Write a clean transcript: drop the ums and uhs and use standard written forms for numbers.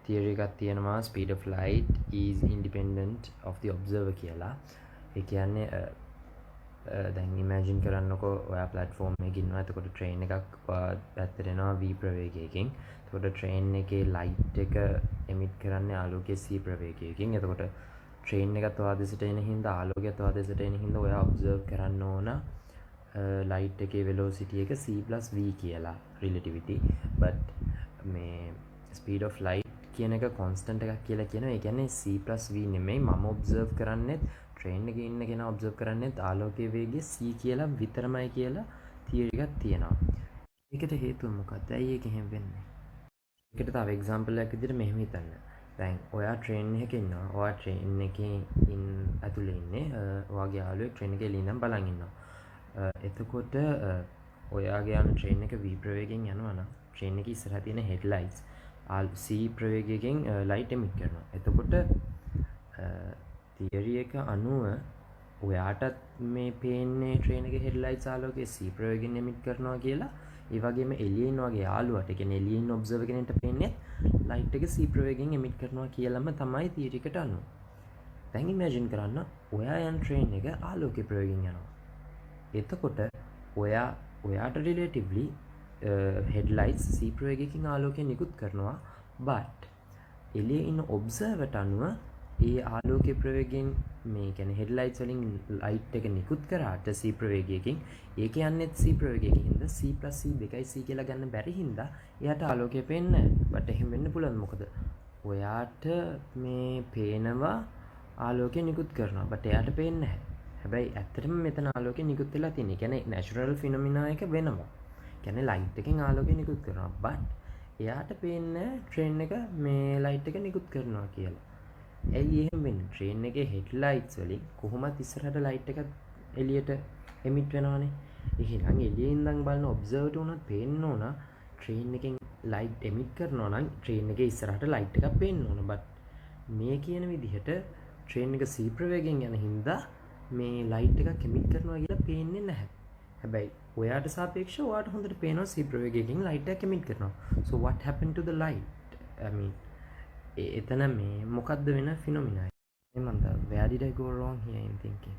theory එකක් තියෙනවා speed of light is independent of the observer කියලා. ඒ කියන්නේ දැන් imagine කරන්නකෝ ඔයා platform එකක ඉන්නවා. එතකොට train එකක් පැත්තට එනවා v ප්‍රවේගයකින්. එතකොට train එකේ light එක emit කරන්නේ ආලෝකයේ c ප්‍රවේගයකින්. එතකොට train එකත් ඔයා දෙසට එන හින්දා ආලෝකයත් ඔයා දෙසට එන හින්දා ඔයා observe කරන්න ඕන light එකේ velocity එක c + v කියලා relativity. but මේ speed of light කියන එක constant එකක් කියලා කියනවා. ඒ කියන්නේ c + v නෙමෙයි මම observe කරන්නේ train එකේ ඉන්න කෙනා observe කරන්නේ ආලෝකයේ වේගය c කියලා විතරමයි කියලා theory එකක් තියෙනවා. ඒකට හේතුව මොකක්ද? ඇයි ඒක එහෙම වෙන්නේ? ඒකට තව example එකක් විදිහට මෙහෙම හිතන්න. දැන් ඔයා train එකක ඉන්නවා. ඔයා train එකේ ඇතුලේ ඉන්නේ. ඔයාගේ යාළුවෙක් train එකේ එළියෙන් බලන් ඉන්නවා. එතකොට ඔයාගේ යන train එක v ප්‍රවේගයෙන් යනවා නම් train එකේ ඉස්සරහා තියෙන headlights c ප්‍රවේගයෙන් light emit කරනවා. එතකොට theory එක අනුව ඔයාටත් මේ පේන්නේ train එකේ headlights ආලෝකයේ c ප්‍රවේගයෙන් emit කරනවා කියලා. ඒ වගේම එළියේ ඉන්න වගේ යාළුවට, ඒ කියන්නේ එළියේ ඉන්න observer කෙනෙක්ට පේන්නේ light එක c ප්‍රවේගයෙන් emit කරනවා කියලාම තමයි theory එකට අනුව. දැන් imagine කරන්න ඔයා යන train එක ආලෝකයේ ප්‍රවේගයෙන් යනවා. එතකොට ඔයාට relatively headlights c ප්‍රවේගයකින් ආලෝකය නිකුත් කරනවා. but එළියේ ඉන්න observer ට අනුව ඒ ආලෝකයේ ප්‍රවේගයෙන් මේ කියන්නේ headlights වලින් light එක නිකුත් කරාට c ප්‍රවේගයකින් ඒක යන්නේ c ප්‍රවේගයකින් හින්දා c + c දෙකයි c කියලා ගන්න බැරි හින්දා එයාට ආලෝකය පේන්නේ නැහැ. but එහෙම වෙන්න පුළුවන්. මොකද ඔයාට මේ පේනවා ආලෝකය නිකුත් කරනවා. but එයාට පේන්නේ නැහැ. හැබැයි ඇත්තටම මෙතන ආලෝකය නිකුත් වෙලා තියෙන්නේ. කියන්නේ natural phenomena එක වෙනවා. කියන්නේ light එකෙන් ආලෝකය නිකුත් කරනවා. but එයාට පේන්නේ train එක මේ light එක නිකුත් කරනවා කියලා. ඇයි එහෙම වෙන්නේ? train එකේ headlights වලින් කොහොමත් ඉස්සරහට light එකක් එළියට emit වෙනවනේ. එහෙනම් එළියේ ඉඳන් බලන observer උනත් පේන්න ඕන train එකෙන් light emit කරනවා නම් train එකේ ඉස්සරහට light එකක් පේන්න ඕන. but මේ කියන විදිහට train එක c ප්‍රවේගයෙන් යන හින්දා මේ light එකක් emit කරනවා කියලා පේන්නේ නැහැ. හැබැයි ඔයාට සාපේක්ෂව ඔයාට හොඳට පේනවා c ප්‍රවේගයකින් light එකක් emit කරනවා. so what happened to the light? I mean එතන මේ මොකද්ද වෙන phenomena? where did I go wrong here in thinking?